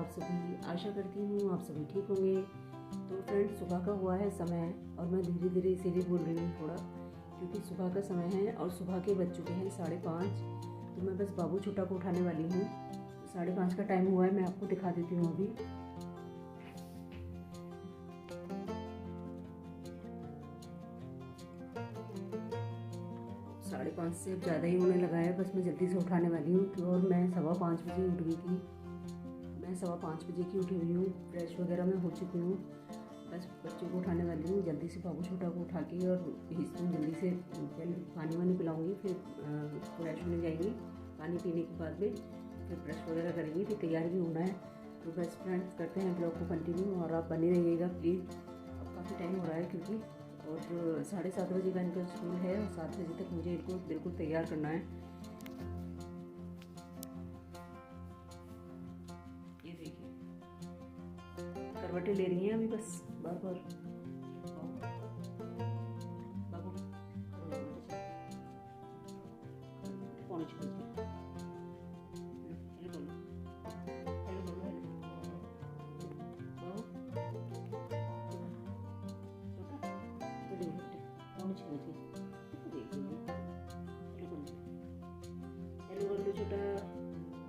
आप सभी। आशा करती हूँ आप सभी ठीक होंगे। तो फ्रेंड्स, सुबह का हुआ है समय और मैं धीरे धीरे इसीलिए बोल रही हूँ थोड़ा, क्योंकि सुबह का समय है और सुबह के बज चुके हैं 5:30। तो मैं बस बाबू छोटा को उठाने वाली हूँ। 5:30 का टाइम हुआ है, मैं आपको दिखा देती हूँ अभी। साढ़े 5 से अब ज़्यादा ही होने लगा है। बस मैं जल्दी से उठाने वाली हूँ और मैं 5:15 बजे उठ गई थी। मैं 5:15 बजे की उठी हुई हूँ, फ्रेश वगैरह मैं हो चुकी हूँ। बस बच्चों को उठाने वाली हूँ जल्दी से, बाबू छोटा को उठा के और भेजती हूँ जल्दी से। पहले पानी वानी पिलाऊंगी, फिर फ्रेश होने जाएंगी। पानी पीने के बाद में फिर ब्रश वगैरह करेंगी, फिर तैयार भी होना है। तो बस फ्रेंड्स, करते हैं ब्लॉग को कंटिन्यू और आप बने रहिएगा प्लीज़। अब काफ़ी टाइम हो रहा है क्योंकि और 7:30 बजे का इनका स्कूल है और 7 बजे तक मुझे इनको बिल्कुल तैयार करना है। ये देखिए, करवटें ले रही हैं अभी बस बार बार। बाबू पौने 6 बजे। हेलो बोलो, हेलो बोलो, हेलो बाबू छोटा पौने 6 बजे। हेलो कर लो छोटा,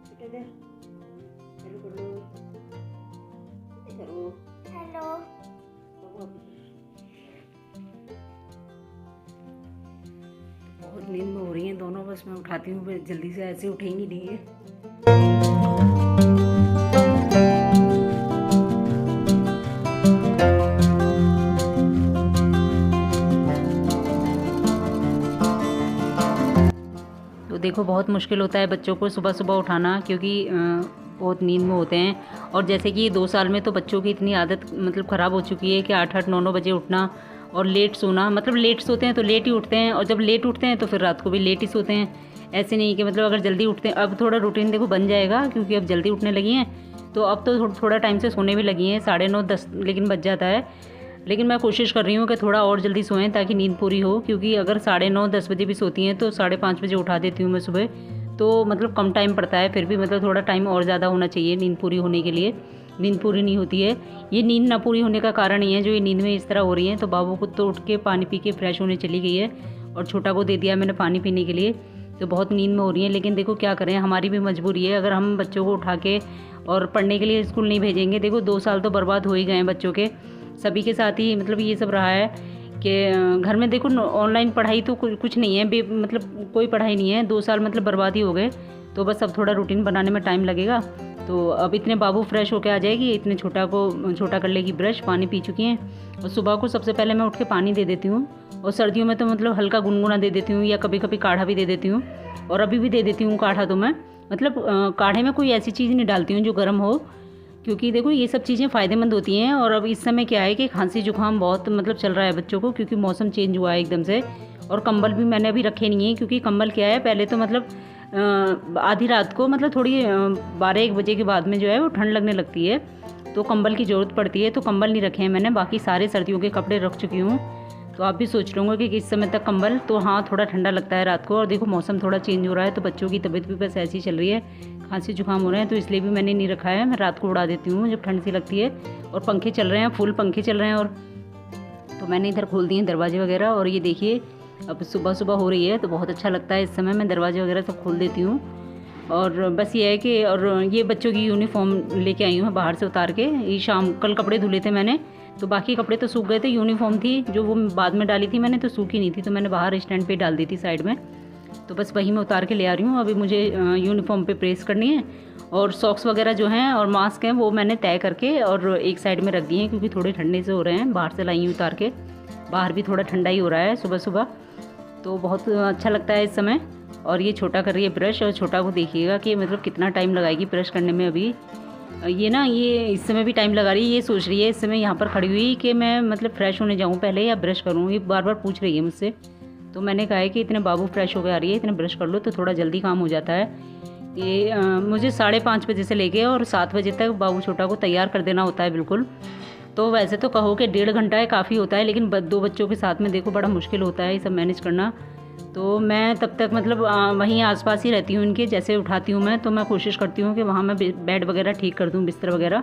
छोटा इधर हेलो कर लो, करो हेलो। बहुत नींद में हो रही हैं दोनों, बस मैं उठाती हूँ जल्दी से, ऐसे उठेंगी नहीं है। तो देखो, बहुत मुश्किल होता है बच्चों को सुबह सुबह उठाना, क्योंकि बहुत नींद में होते हैं। और जैसे कि 2 साल में तो बच्चों की इतनी आदत मतलब ख़राब हो चुकी है कि 8-8, 9-9 बजे उठना और लेट सोना। मतलब लेट सोते हैं तो लेट ही उठते हैं, और जब लेट उठते हैं तो फिर रात को भी लेट ही सोते हैं। ऐसे नहीं कि मतलब अगर जल्दी उठते हैं, अब थोड़ा रूटीन देखो बन जाएगा क्योंकि अब जल्दी उठने लगी हैं। तो अब तो थोड़ा टाइम से सोने भी लगी हैं, 9:30, 10 लेकिन बज जाता है। लेकिन मैं कोशिश कर रही हूँ कि थोड़ा और जल्दी सोएं ताकि नींद पूरी हो, क्योंकि अगर 9:30, 10 बजे भी सोती हैं तो 5:30 बजे उठा देती हूँ मैं सुबह। तो मतलब कम टाइम पड़ता है, फिर भी मतलब थोड़ा टाइम और ज़्यादा होना चाहिए नींद पूरी होने के लिए। नींद पूरी नहीं होती है। ये नींद ना पूरी होने का कारण ही है जो ये नींद में इस तरह हो रही है। तो बाबू को तो उठ के पानी पी के फ्रेश होने चली गई है और छोटा को दे दिया मैंने पानी पीने के लिए। तो बहुत नींद में हो रही है, लेकिन देखो क्या करें, हमारी भी मजबूरी है। अगर हम बच्चों को उठा के और पढ़ने के लिए स्कूल नहीं भेजेंगे, देखो 2 साल तो बर्बाद हो ही गए हैं बच्चों के, सभी के साथ ही मतलब ये सब रहा है कि घर में देखो ऑनलाइन पढ़ाई तो कुछ नहीं है, मतलब कोई पढ़ाई नहीं है। 2 साल मतलब बर्बाद ही हो गए। तो बस अब थोड़ा रूटीन बनाने में टाइम लगेगा। तो अब इतने बाबू फ्रेश होके आ जाएगी, इतने छोटा कर लेगी ब्रश, पानी पी चुकी हैं। और सुबह को सबसे पहले मैं उठ के पानी दे देती हूँ, और सर्दियों में तो मतलब हल्का गुनगुना दे देती हूँ या कभी कभी काढ़ा भी दे देती हूँ। और अभी भी दे देती हूँ काढ़ा। तो मैं मतलब काढ़े में कोई ऐसी चीज़ नहीं डालती हूँ जो गर्म हो, क्योंकि देखो ये सब चीज़ें फ़ायदेमंद होती हैं। और अब इस समय क्या है कि खांसी जुकाम बहुत मतलब चल रहा है बच्चों को, क्योंकि मौसम चेंज हुआ है एकदम से। और कंबल भी मैंने अभी रखे नहीं है, क्योंकि कंबल क्या है, पहले तो मतलब आधी रात को मतलब थोड़ी 12-1 बजे के बाद में जो है वो ठंड लगने लगती है, तो कंबल की ज़रूरत पड़ती है। तो कंबल नहीं रखे हैं मैंने, बाकी सारे सर्दियों के कपड़े रख चुकी हूँ। तो आप भी सोच रहे होंगे कि किस समय तक कंबल, तो हाँ थोड़ा ठंडा लगता है रात को। और देखो मौसम थोड़ा चेंज हो रहा है, तो बच्चों की तबीयत भी बस ऐसी चल रही है, खांसी जुकाम हो रहे हैं, तो इसलिए भी मैंने नहीं रखा है। मैं रात को उड़ा देती हूँ जब ठंड सी लगती है। और पंखे चल रहे हैं, फुल पंखे चल रहे हैं। और तो मैंने इधर खोल दिए दरवाजे वगैरह। और ये देखिए, अब सुबह सुबह हो रही है तो बहुत अच्छा लगता है इस समय मैं दरवाजे वगैरह सब खोल देती हूँ। और बस ये है कि, और ये बच्चों की यूनिफॉर्म लेके आई हूँ बाहर से उतार के। ये शाम कल कपड़े धुले थे मैंने, तो बाकी कपड़े तो सूख गए थे। यूनिफॉर्म थी जो वो बाद में डाली थी मैंने, तो सूखी नहीं थी, तो मैंने बाहर स्टैंड पे डाल दी थी साइड में। तो बस वही मैं उतार के ले आ रही हूँ। अभी मुझे यूनिफॉर्म पे प्रेस करनी है। और सॉक्स वगैरह जो हैं और मास्क हैं वो मैंने तय करके और एक साइड में रख दिए हैं, क्योंकि थोड़े ठंडे से हो रहे हैं। बाहर से लाई हूँ उतार के, बाहर भी थोड़ा ठंडा ही हो रहा है सुबह सुबह, तो बहुत अच्छा लगता है इस समय। और ये छोटा कर रही है ब्रश, और छोटा को देखिएगा कि मतलब कितना टाइम लगाएगी ब्रश करने में। अभी ये इस समय भी टाइम लगा रही है, ये सोच रही है इस समय यहाँ पर खड़ी हुई कि मैं मतलब फ्रेश होने जाऊँ पहले या ब्रश करूँ, ये बार बार पूछ रही है मुझसे। तो मैंने कहा है कि इतने बाबू फ्रेश होकर आ रही है, इतने ब्रश कर लो तो थोड़ा जल्दी काम हो जाता है। ये मुझे 5:30 बजे से लेके और 7 बजे तक बाबू छोटा को तैयार कर देना होता है बिल्कुल। तो वैसे तो कहो कि 1.5 घंटा है काफ़ी होता है, लेकिन 2 बच्चों के साथ में देखो बड़ा मुश्किल होता है ये सब मैनेज करना। तो मैं तब तक मतलब वहीं आसपास ही रहती हूँ इनके। जैसे उठाती हूँ मैं तो मैं कोशिश करती हूँ कि वहाँ मैं बेड वगैरह ठीक कर दूँ, बिस्तर वगैरह,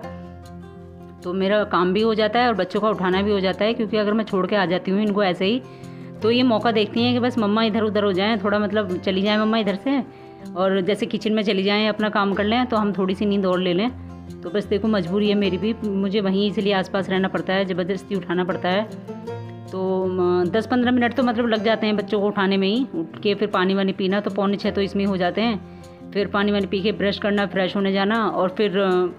तो मेरा काम भी हो जाता है और बच्चों का उठाना भी हो जाता है। क्योंकि अगर मैं छोड़ के आ जाती हूँ इनको ऐसे ही, तो ये मौका देखती हैं कि बस मम्मा इधर उधर हो जाएं, थोड़ा मतलब चली जाएं मम्मा इधर से, और जैसे किचन में चली जाएं अपना काम कर लें, तो हम थोड़ी सी नींद और ले लें। तो बस देखो मजबूरी है मेरी भी, मुझे वहीं इसलिए आसपास रहना पड़ता है, ज़बरदस्ती उठाना पड़ता है। तो 10-15 मिनट तो मतलब लग जाते हैं बच्चों को उठाने में ही। उठ के फिर पानी वानी पीना, तो 5:45 तो इसमें हो जाते हैं। फिर पानी वानी पी के ब्रश करना, फ्रेश होने जाना, और फिर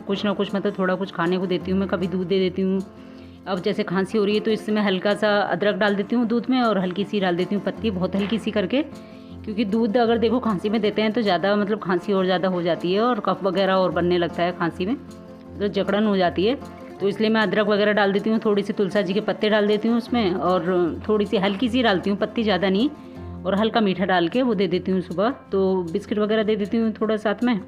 कुछ ना कुछ मतलब थोड़ा कुछ खाने को देती हूँ मैं, कभी दूध दे देती हूँ। अब जैसे खांसी हो रही है तो इसमें हल्का सा अदरक डाल देती हूँ दूध में, और हल्की सी डाल देती हूँ पत्ती, बहुत हल्की सी करके। क्योंकि दूध अगर देखो खांसी में देते हैं तो ज़्यादा मतलब खांसी और ज़्यादा हो जाती है, और कफ वगैरह और बनने लगता है खांसी में, तो जकड़न हो जाती है। तो इसलिए मैं अदरक वगैरह डाल देती हूँ, थोड़ी सी तुलसी जी के पत्ते डाल देती हूँ उसमें, और थोड़ी सी हल्की सी डालती हूँ पत्ती, ज़्यादा नहीं, और हल्का मीठा डाल के वो दे देती हूँ सुबह। तो बिस्किट वगैरह दे देती हूँ थोड़ा साथ में,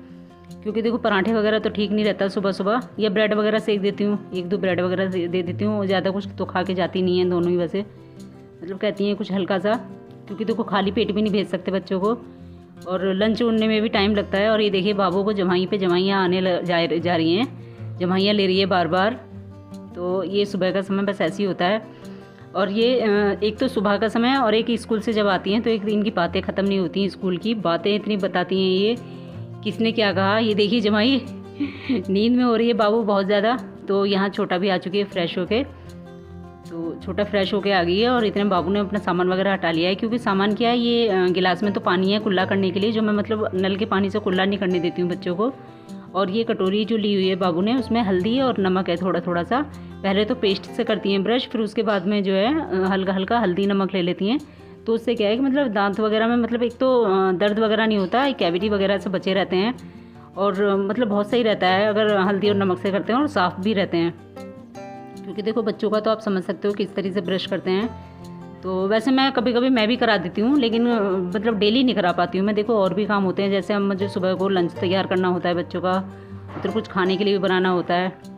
क्योंकि देखो पराठे वगैरह तो ठीक नहीं रहता सुबह सुबह, या ब्रेड वगैरह सेक देती हूँ, 1-2 ब्रेड वगैरह दे देती हूँ। ज़्यादा कुछ तो खा के जाती नहीं है दोनों ही, वैसे मतलब कहती हैं कुछ हल्का सा, क्योंकि देखो खाली पेट भी नहीं भेज सकते बच्चों को, और लंच उड़ने में भी टाइम लगता है। और ये देखिए बाबू को जमाई पे जमाइयाँ जा रही हैं, जमाइयाँ ले रही है बार बार। तो ये सुबह का समय बस ऐसे ही होता है। और ये एक तो सुबह का समय, और एक स्कूल से जब आती हैं तो एक इनकी बातें ख़त्म नहीं होती हैं, स्कूल की बातें इतनी बताती हैं ये, किसने क्या कहा। ये देखिए जमाई नींद में हो रही है बाबू बहुत ज़्यादा। तो यहाँ छोटा भी आ चुकी है फ्रेश होके, तो छोटा फ्रेश होके आ गई है, और इतने बाबू ने अपना सामान वगैरह हटा लिया है। क्योंकि सामान क्या है, ये गिलास में तो पानी है कुल्ला करने के लिए, जो मैं मतलब नल के पानी से कुल्ला नहीं करने देती हूँ बच्चों को। और ये कटोरी जो ली हुई है बाबू ने, उसमें हल्दी और नमक है थोड़ा थोड़ा सा। पहले तो पेस्ट से करती हैं ब्रश, फिर उसके बाद में जो है हल्का हल्का हल्दी नमक ले लेती हैं। तो उससे क्या है कि मतलब दांत वगैरह में मतलब एक तो दर्द वगैरह नहीं होता, कैविटी वगैरह से बचे रहते हैं, और मतलब बहुत सही रहता है अगर हल्दी और नमक से करते हैं, और साफ़ भी रहते हैं। क्योंकि देखो बच्चों का तो आप समझ सकते हो किस तरीके से ब्रश करते हैं। तो वैसे मैं कभी कभी मैं भी करा देती हूँ, लेकिन मतलब डेली नहीं करा पाती हूँ मैं। देखो और भी काम होते हैं, जैसे हम मुझे सुबह को लंच तैयार करना होता है बच्चों का, तो कुछ खाने के लिए भी बनाना होता है।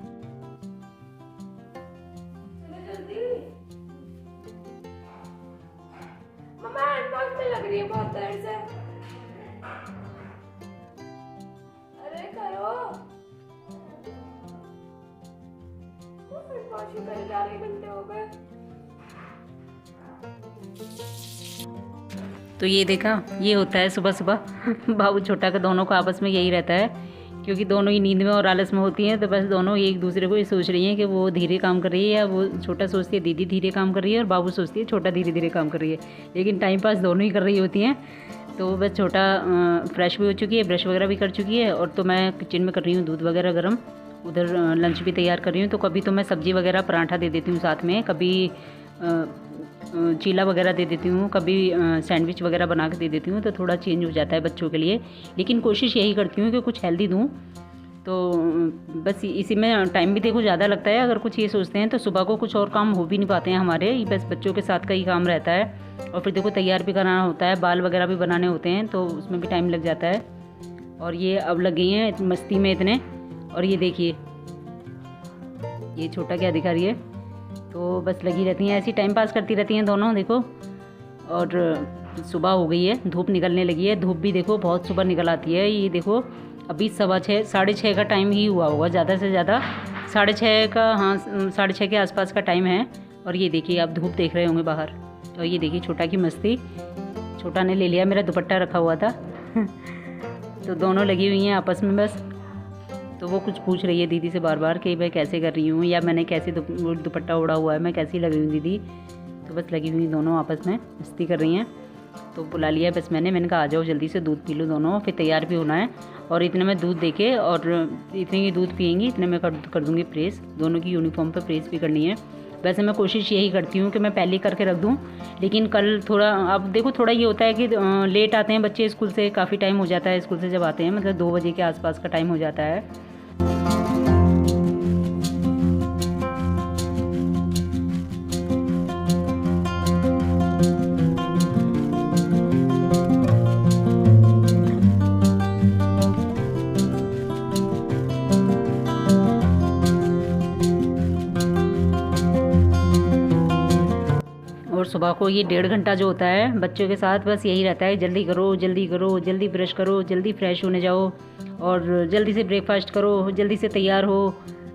लग रही है बहुत देर से। अरे करो, 4 घंटे हो गए। तो ये देखा, ये होता है सुबह सुबह बाबू छोटा का दोनों का आपस में यही रहता है। क्योंकि दोनों ही नींद में और आलस में होती हैं, तो बस दोनों एक दूसरे को ये सोच रही हैं कि वो धीरे काम कर रही है, या वो छोटा सोचती है दीदी धीरे काम कर रही है, और बाबू सोचती है छोटा धीरे धीरे काम कर रही है। लेकिन टाइम पास दोनों ही कर रही होती हैं। तो बस छोटा फ्रेश भी हो चुकी है, ब्रश वगैरह भी कर चुकी है, और तो मैं किचन में कर रही हूँ दूध वगैरह गर्म, उधर लंच भी तैयार कर रही हूँ। तो कभी तो मैं सब्ज़ी वगैरह पराठा दे देती हूँ साथ में, कभी चीला वगैरह दे देती हूँ, कभी सैंडविच वगैरह बना के दे देती हूँ। तो थोड़ा चेंज हो जाता है बच्चों के लिए, लेकिन कोशिश यही करती हूँ कि कुछ हेल्दी दूँ। तो बस इसी में टाइम भी देखो ज़्यादा लगता है। अगर कुछ ये सोचते हैं तो सुबह को कुछ और काम हो भी नहीं पाते हैं हमारे, बस बच्चों के साथ का ही काम रहता है। और फिर देखो तैयार भी कराना होता है, बाल वगैरह भी बनाने होते हैं, तो उसमें भी टाइम लग जाता है। और ये अब लग गई हैं मस्ती में इतने। और ये देखिए ये छोटा क्या दिखा रही है, तो बस लगी रहती हैं ऐसी, टाइम पास करती रहती हैं दोनों। देखो और सुबह हो गई है, धूप निकलने लगी है। धूप भी देखो बहुत सुबह निकल आती है। ये देखो अभी 6:15 6:30 का टाइम ही हुआ होगा, ज़्यादा से ज़्यादा 6:30 का, हाँ 6:30 के आसपास का टाइम है। और ये देखिए आप धूप देख रहे होंगे बाहर। और ये देखिए छोटा की मस्ती, छोटा ने ले लिया मेरा दुपट्टा रखा हुआ था तो दोनों लगी हुई हैं आपस में बस। तो वो कुछ पूछ रही है दीदी से बार बार कि मैं कैसे कर रही हूँ, या मैंने कैसे दुपट्टा ओढ़ा हुआ है, मैं कैसी लग रही हूँ दीदी। तो बस लगी हुई दोनों आपस में मस्ती कर रही हैं। तो बुला लिया बस मैंने कहा आ जाओ जल्दी से दूध पी लो दोनों, फिर तैयार भी होना है। और इतने में दूध देके, और इतने की दूध पियेंगी, इतने में कर दूँगी प्रेस। दोनों की यूनिफॉर्म पर प्रेस भी करनी है। वैसे मैं कोशिश यही करती हूँ कि मैं पहले करके रख दूँ, लेकिन कल थोड़ा, अब देखो थोड़ा ये होता है कि लेट आते हैं बच्चे स्कूल से, काफ़ी टाइम हो जाता है स्कूल से जब आते हैं, मतलब 2 बजे के आसपास का टाइम हो जाता है। और सुबह को ये 1.5 घंटा जो होता है बच्चों के साथ बस यही रहता है, जल्दी करो जल्दी करो, जल्दी ब्रश करो, जल्दी फ्रेश होने जाओ और जल्दी से ब्रेकफास्ट करो, जल्दी से तैयार हो।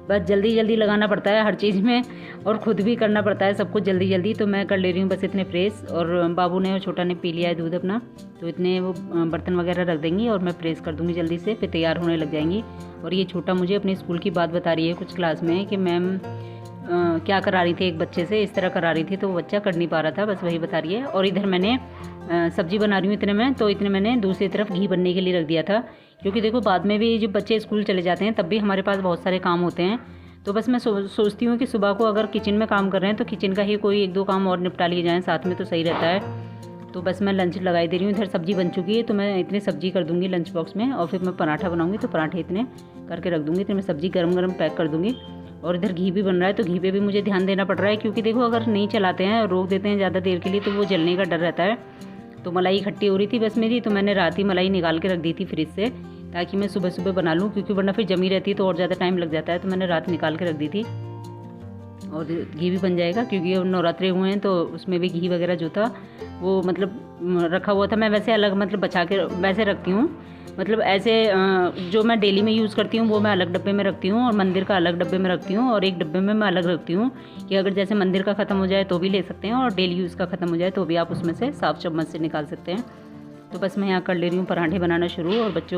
बस जल्दी जल्दी लगाना पड़ता है हर चीज़ में और ख़ुद भी करना पड़ता है सब कुछ जल्दी जल्दी। तो मैं कर ले रही हूँ बस इतने प्रेस, और बाबू ने और छोटा ने पी लिया है दूध अपना, तो इतने वो बर्तन वगैरह रख देंगी और मैं प्रेस कर दूँगी जल्दी से, फिर तैयार होने लग जाएंगी। और ये छोटा मुझे अपने स्कूल की बात बता रही है कुछ क्लास में कि मैम क्या करा रही थी, एक बच्चे से इस तरह करा रही थी तो वो बच्चा कर नहीं पा रहा था, बस वही बता रही है। और इधर मैंने सब्ज़ी बना रही हूँ इतने में, तो इतने मैंने दूसरी तरफ घी बनने के लिए रख दिया था, क्योंकि देखो बाद में भी जब बच्चे स्कूल चले जाते हैं तब भी हमारे पास बहुत सारे काम होते हैं। तो बस मैं सोचती हूँ कि सुबह को अगर किचन में काम कर रहे हैं तो किचन का ही कोई 1-2 काम और निपटा लिए जाएँ साथ में, तो सही रहता है। तो बस मैं लंच लगाई दे रही हूँ। इधर सब्ज़ी बन चुकी है तो मैं इतनी सब्ज़ी कर दूँगी लंच बॉक्स में, और फिर मैं पराठा बनाऊँगी तो पराठे इतने करके रख दूँगी। इतने मैं सब्ज़ी गरम गरम पैक कर दूँगी। और इधर घी भी बन रहा है तो घी पे भी मुझे ध्यान देना पड़ रहा है, क्योंकि देखो अगर नहीं चलाते हैं रोक देते हैं ज़्यादा देर के लिए तो वो जलने का डर रहता है। तो मलाई इकट्ठी हो रही थी बस मेरी, तो मैंने रात ही मलाई निकाल के रख दी थी फ्रिज से, ताकि मैं सुबह सुबह बना लूँ, क्योंकि वरना फिर जमी रहती है तो और ज़्यादा टाइम लग जाता है। तो मैंने रात निकाल के रख दी थी और घी भी बन जाएगा, क्योंकि अब नवरात्रे हुए हैं तो उसमें भी घी वगैरह जो था वो मतलब रखा हुआ था। मैं वैसे अलग मतलब बचा के वैसे रखती हूँ, मतलब ऐसे जो मैं डेली में यूज़ करती हूँ वो मैं अलग डब्बे में रखती हूँ और मंदिर का अलग डब्बे में रखती हूँ, और एक डब्बे में मैं अलग रखती हूँ कि अगर जैसे मंदिर का ख़त्म हो जाए तो भी ले सकते हैं और डेली यूज़ का ख़त्म हो जाए तो भी आप उसमें से साफ चम्मच से निकाल सकते हैं। तो बस मैं यहाँ कर ले रही हूँ पराठे बनाना शुरू, और बच्चे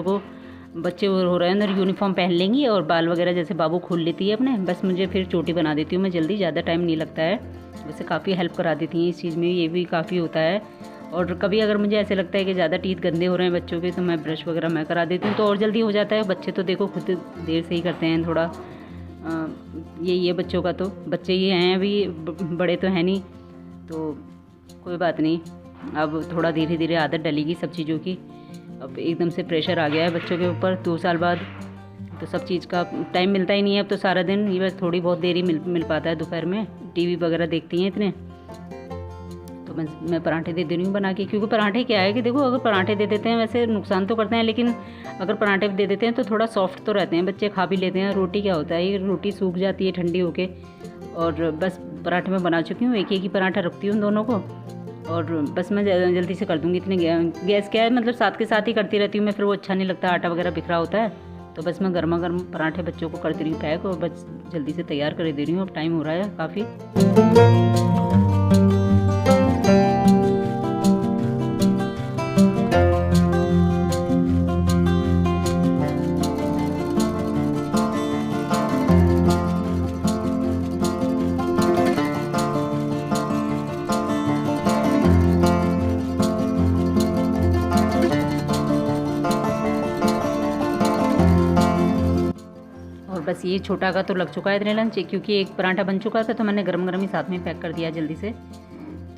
हो रहे हैं अंदर यूनिफॉर्म पहन लेंगी और बाल वगैरह जैसे बाबू खोल लेती है अपने, बस मुझे फिर चोटी बना देती हूँ मैं जल्दी, ज़्यादा टाइम नहीं लगता है। वैसे काफ़ी हेल्प करा देती हैं इस चीज़ में, ये भी काफ़ी होता है। और कभी अगर मुझे ऐसे लगता है कि ज़्यादा टीथ गंदे हो रहे हैं बच्चों के तो मैं ब्रश वगैरह मैं करा देती हूँ तो और जल्दी हो जाता है। बच्चे तो देखो खुद देर से ही करते हैं थोड़ा, यही है बच्चों का, तो बच्चे ये हैं अभी, बड़े तो हैं नहीं, तो कोई बात नहीं, अब थोड़ा धीरे धीरे आदत डलेगी सब चीज़ों की। अब एकदम से प्रेशर आ गया है बच्चों के ऊपर 2 साल बाद, तो सब चीज़ का टाइम मिलता ही नहीं है अब तो सारा दिन, ये बस थोड़ी बहुत देर ही मिल पाता है दोपहर में, टीवी वगैरह देखती हैं इतने। तो मैं पराठे दे रही हूँ बना के, क्योंकि पराठे क्या है कि देखो अगर पराठे दे देते हैं वैसे नुकसान तो करते हैं, लेकिन अगर पराठे दे देते हैं तो थोड़ा सॉफ्ट तो रहते हैं, बच्चे खा भी लेते हैं। रोटी क्या होता है, ये रोटी सूख जाती है ठंडी होके, और बस पराठे में बना चुकी हूँ, एक ही पराठा रखती हूँ दोनों को, और बस मैं जल्दी से कर दूँगी। इतने गैस क्या है मतलब साथ के साथ ही करती रहती हूँ मैं, फिर वो अच्छा नहीं लगता, आटा वगैरह बिखरा होता है। तो बस मैं गर्मा गर्म पराठे बच्चों को कर दे रही हूँ पैक, और बस जल्दी से तैयार कर दे रही हूँ, अब टाइम हो रहा है काफ़ी। बस ये छोटा का तो लग चुका है इतने लंच, क्योंकि एक पराठा बन चुका था तो मैंने गरम गरम ही साथ में पैक कर दिया जल्दी से,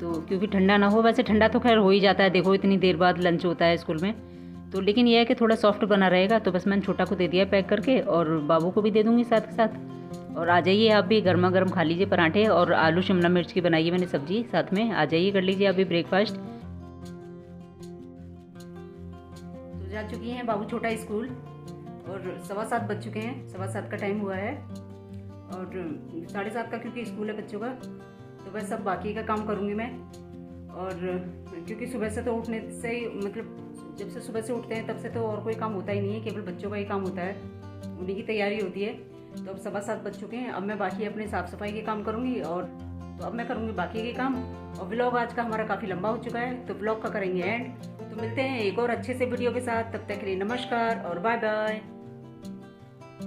तो क्योंकि ठंडा ना हो। वैसे ठंडा तो खैर हो ही जाता है, देखो इतनी देर बाद लंच होता है स्कूल में, तो लेकिन यह है कि थोड़ा सॉफ्ट बना रहेगा। तो बस मैंने छोटा को दे दिया पैक करके, और बाबू को भी दे दूँगी साथ के साथ। और आ जाइए आप भी गर्मा गर्म खा लीजिए पराठे, और आलू शिमला मिर्च की बनाई है मैंने सब्जी साथ में, आ जाइए कर लीजिए अभी ब्रेकफास्ट। तो जा चुकी हैं बाबू छोटा स्कूल, और 7:15 बज चुके हैं, 7:15 का टाइम हुआ है, और 7:30 का क्योंकि स्कूल है बच्चों का। तो बस सब बाकी का काम करूँगी मैं, और क्योंकि सुबह से तो उठने से ही मतलब जब से सुबह से उठते हैं तब से तो और कोई काम होता ही नहीं है, केवल बच्चों का ही काम होता है, उन्हीं की तैयारी होती है। तो अब 7:15 बज चुके हैं, अब मैं बाकी अपने साफ़ सफाई के काम करूँगी, और तो अब मैं करूँगी बाकी के काम। और व्लॉग आज का हमारा काफ़ी लंबा हो चुका है, तो व्लॉग का करेंगे एंड। तो मिलते हैं एक और अच्छे से वीडियो के साथ, तब तक के लिए नमस्कार और बाय बाय।